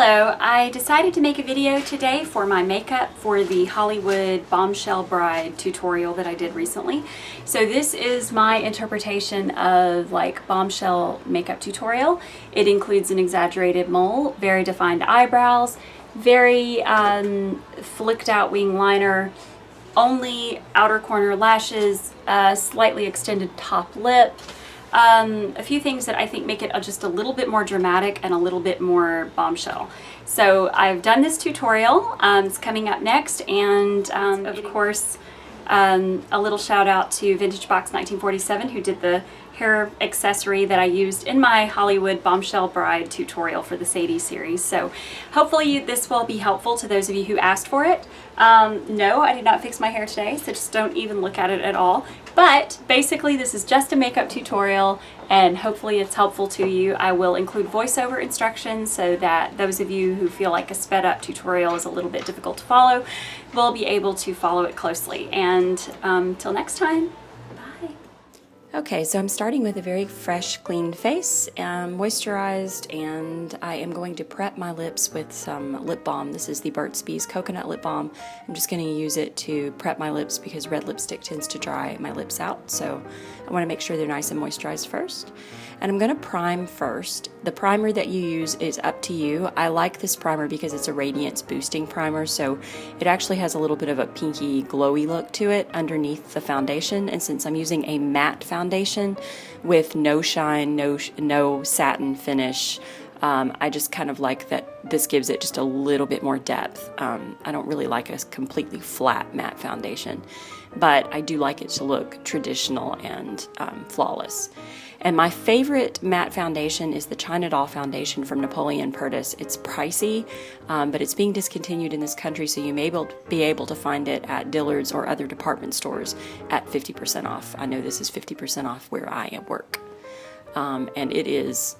Hello, I decided to make a video today for my makeup for the Hollywood Bombshell Bride tutorial that I did recently. So this is my interpretation of like bombshell makeup tutorial. It includes an exaggerated mole, very defined eyebrows, very flicked out wing liner, only outer corner lashes, slightly extended top lip, a few things that I think make it just a little bit more dramatic and a little bit more bombshell. So I've done this tutorial, it's coming up next, and of course a little shout out to Vintage Box 1947 who did the hair accessory that I used in my Hollywood Bombshell Bride tutorial for the Sadie series. So hopefully this will be helpful to those of you who asked for it. No, I did not fix my hair today, so just don't even look at it at all. But basically this is just a makeup tutorial and hopefully it's helpful to you. I will include voiceover instructions so that those of you who feel like a sped up tutorial is a little bit difficult to follow will be able to follow it closely. And till next time. Okay, so I'm starting with a very fresh, clean face, moisturized, and I am going to prep my lips with some lip balm. This is the BURT'S Coconut Lip Balm. I'm just going to use it to prep my lips because red lipstick tends to dry my lips out, so I want to make sure they're nice and moisturized first. And I'm going to prime first. The primer that you use is up to you. I like this primer because it's a radiance boosting primer, so it actually has a little bit of a pinky glowy look to it underneath the foundation, and since I'm using a matte foundation with no shine, no satin finish, I just kind of like that this gives it just a little bit more depth. I don't really like a completely flat matte foundation, but I do like it to look traditional and flawless. And my favorite matte foundation is the China Doll foundation from Napoleon PERDIS. It's pricey, but it's being discontinued in this country, so you may be able to find it at Dillard's or other department stores at 50% off. I know this is 50% off where I work. And it is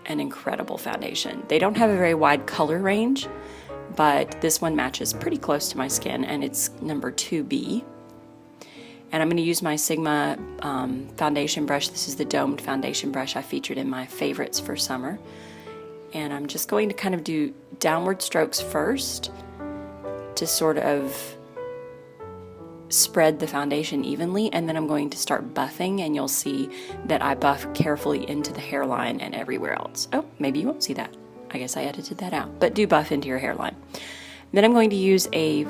an incredible foundation. They don't have a very wide color range, but this one matches pretty close to my skin, and it's number 2B. And I'm going to use my Sigma foundation brush. This is the domed foundation brush I featured in my favorites for summer. And I'm just going to kind of do downward strokes first to sort of spread the foundation evenly, and then I'm going to start buffing, and you'll see that I buff carefully into the hairline and everywhere else. Oh, maybe you won't see that. I guess I edited that out, but do buff into your hairline. Then I'm going to use a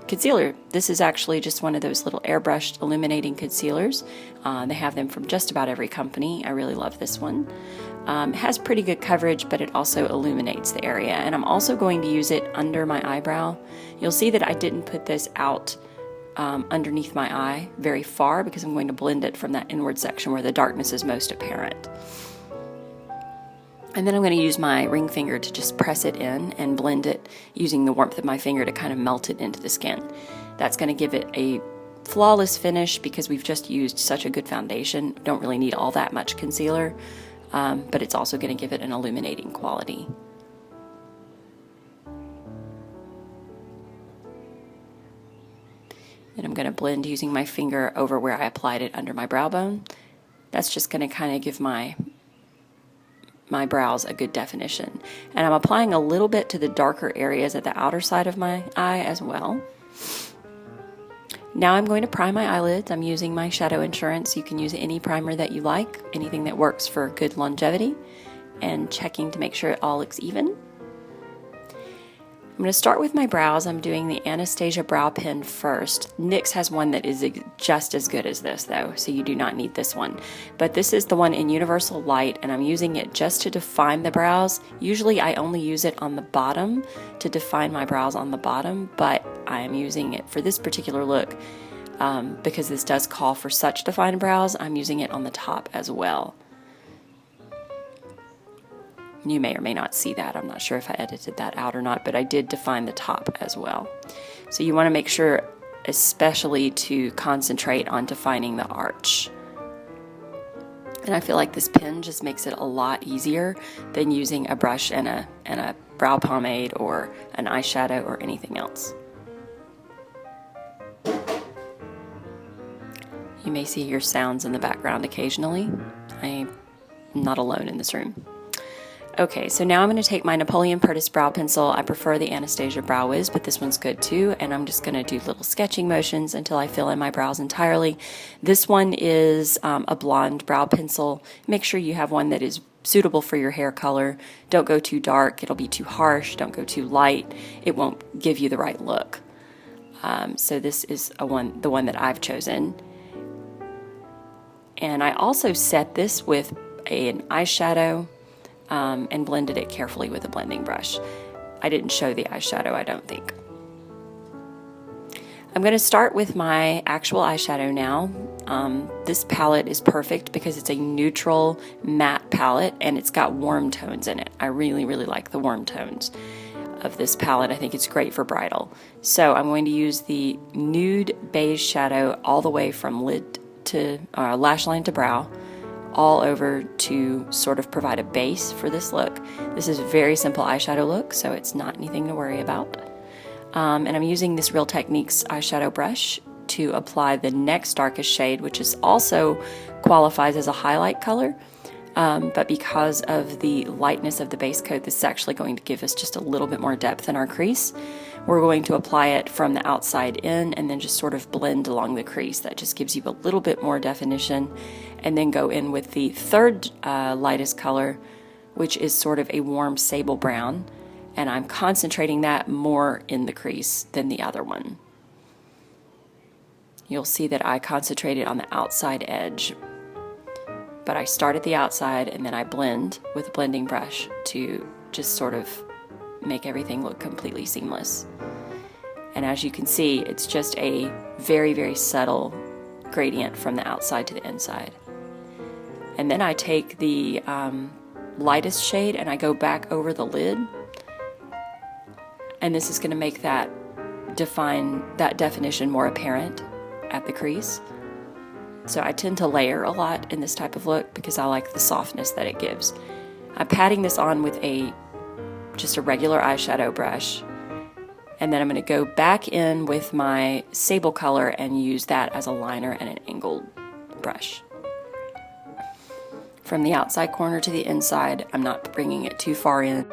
concealer. This is actually just one of those little airbrushed illuminating concealers. They have them from just about every company. I really love this one. It has pretty good coverage, but it also illuminates the area. And I'm also going to use it under my eyebrow. You'll see that I didn't put this out underneath my eye very far because I'm going to blend it from that inward section where the darkness is most apparent. And then I'm going to use my ring finger to just press it in and blend it using the warmth of my finger to kind of melt it into the skin. That's going to give it a flawless finish because we've just used such a good foundation. Don't really need all that much concealer, but it's also going to give it an illuminating quality. Then I'm going to blend using my finger over where I applied it under my brow bone. That's just going to kind of give my brows a good definition. And I'm applying a little bit to the darker areas at the outer side of my eye as well. Now I'm going to prime my eyelids. I'm using my Shadow Insurance. You can use any primer that you like, anything that works for good longevity, and checking to make sure it all looks even. I'm going to start with my brows. I'm doing the Anastasia brow pen first. NYX has one that is just as good as this though, so you do not need this one. But this is the one in Universal Light, and I'm using it just to define the brows. Usually I only use it on the bottom to define my brows on the bottom, but I am using it for this particular look because this does call for such defined brows. I'm using it on the top as well. You may or may not see that. I'm not sure if I edited that out or not, but I did define the top as well. So you want to make sure especially to concentrate on defining the arch. And I feel like this pen just makes it a lot easier than using a brush and a brow pomade or an eyeshadow or anything else. You may see your sounds in the background occasionally. I'm not alone in this room. Okay, so now I'm going to take my Napoleon PERDIS brow pencil. I prefer the Anastasia Brow Wiz, but this one's good too. And I'm just going to do little sketching motions until I fill in my brows entirely. This one is a blonde brow pencil. Make sure you have one that is suitable for your hair color. Don't go too dark. It'll be too harsh. Don't go too light. It won't give you the right look. So this is the one that I've chosen. And I also set this with an eyeshadow and blended it carefully with a blending brush. I didn't show the eyeshadow, I don't think. I'm going to start with my actual eyeshadow now. This palette is perfect because it's a neutral matte palette and it's got warm tones in it. I really, really like the warm tones of this palette. I think it's great for bridal. So I'm going to use the nude beige shadow all the way from lid to lash line to brow, all over to sort of provide a base for this look. This is a very simple eyeshadow look, so it's not anything to worry about. And I'm using this Real Techniques eyeshadow brush to apply the next darkest shade, which is also qualifies as a highlight color. But because of the lightness of the base coat, this is actually going to give us just a little bit more depth in our crease. We're going to apply it from the outside in and then just sort of blend along the crease. That just gives you a little bit more definition. And then go in with the third lightest color, which is sort of a warm sable brown. And I'm concentrating that more in the crease than the other one. You'll see that I concentrated on the outside edge. But I start at the outside and then I blend with a blending brush to just sort of make everything look completely seamless. And as you can see, it's just a very, very subtle gradient from the outside to the inside. And then I take the lightest shade and I go back over the lid. And this is going to make that definition more apparent at the crease. So I tend to layer a lot in this type of look because I like the softness that it gives. I'm patting this on with just a regular eyeshadow brush. And then I'm going to go back in with my sable color and use that as a liner and an angled brush. From the outside corner to the inside, I'm not bringing it too far in.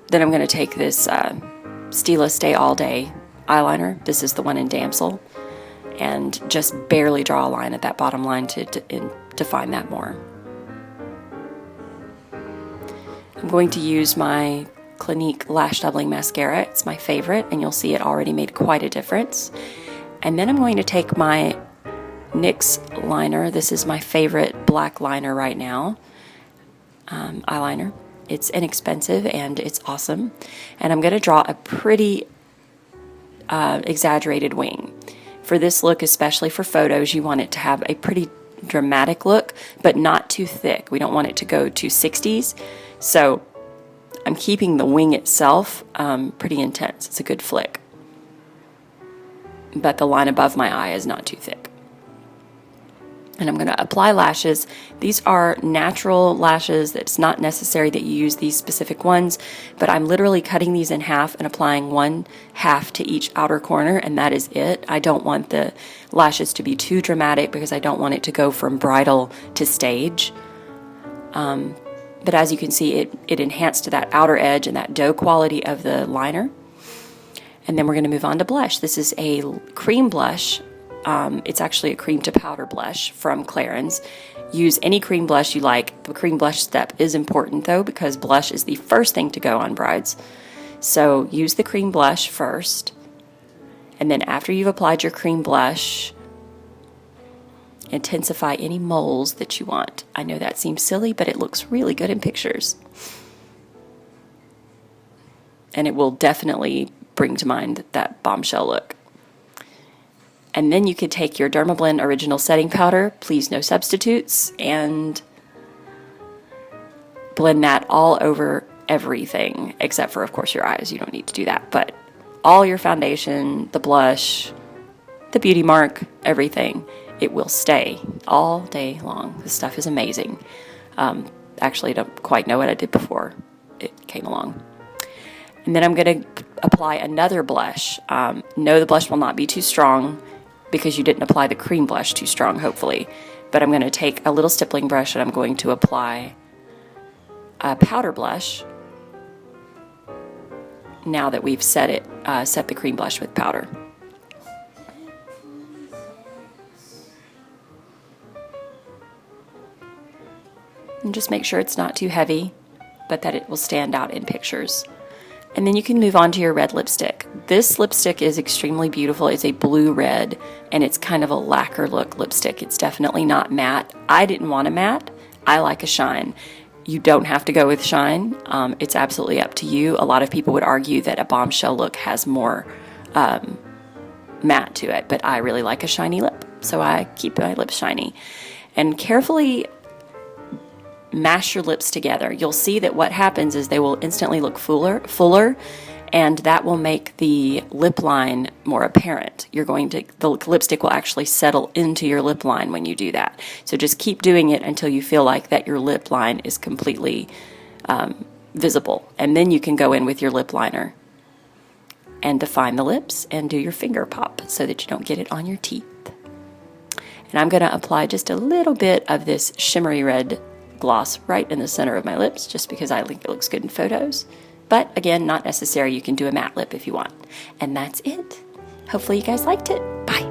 Then I'm going to take this Stila Stay All Day eyeliner. This is the one in Damsel. And just barely draw a line at that bottom line to define that more. I'm going to use my Clinique Lash Doubling Mascara. It's my favorite, and you'll see it already made quite a difference. And then I'm going to take my NYX liner. This is my favorite black liner right now, eyeliner. It's inexpensive and it's awesome. And I'm going to draw a pretty exaggerated wing. For this look, especially for photos, you want it to have a pretty dramatic look, but not too thick. We don't want it to go to 60s. So I'm keeping the wing itself pretty intense. It's a good flick. But the line above my eye is not too thick. And I'm going to apply lashes. These are natural lashes. It's not necessary that you use these specific ones, but I'm literally cutting these in half and applying 1/2 to each outer corner, and that is it. I don't want the lashes to be too dramatic because I don't want it to go from bridal to stage. But as you can see, it enhanced that outer edge and that dough quality of the liner. And then we're going to move on to blush. This is a cream blush. It's actually a cream to powder blush from CLARINS. Use any cream blush you like. The cream blush step is important though, because blush is the first thing to go on brides. So use the cream blush first. And then after you've applied your cream blush, intensify any moles that you want. I know that seems silly, but it looks really good in pictures. And it will definitely bring to mind that bombshell look. And then you could take your DERMABLEND Original Setting Powder, please no substitutes, and blend that all over everything, except for, of course, your eyes. You don't need to do that. But all your foundation, the blush, the beauty mark, everything, it will stay all day long. This stuff is amazing. Actually, I don't quite know what I did before it came along. And then I'm going to apply another blush. No, the blush will not be too strong. because you didn't apply the cream blush too strong, hopefully. But I'm going to take a little stippling brush and I'm going to apply a powder blush now that we've set the cream blush with powder. And just make sure it's not too heavy, but that it will stand out in pictures. And then you can move on to your red lipstick. This lipstick is extremely beautiful. It's a blue red, and it's kind of a lacquer look lipstick. It's definitely not matte. I didn't want a matte. I like a shine. You don't have to go with shine. It's absolutely up to you. A lot of people would argue that a bombshell look has more matte to it, but I really like a shiny lip, so I keep my lips shiny. And carefully mash your lips together. You'll see that what happens is they will instantly look fuller, and that will make the lip line more apparent. The lipstick will actually settle into your lip line when you do that. So just keep doing it until you feel like that your lip line is completely visible. And then you can go in with your lip liner and define the lips and do your finger pop so that you don't get it on your teeth. And I'm going to apply just a little bit of this shimmery red gloss right in the center of my lips, just because I think it looks good in photos. But again, not necessary. You can do a matte lip if you want. And that's it. Hopefully you guys liked it. Bye.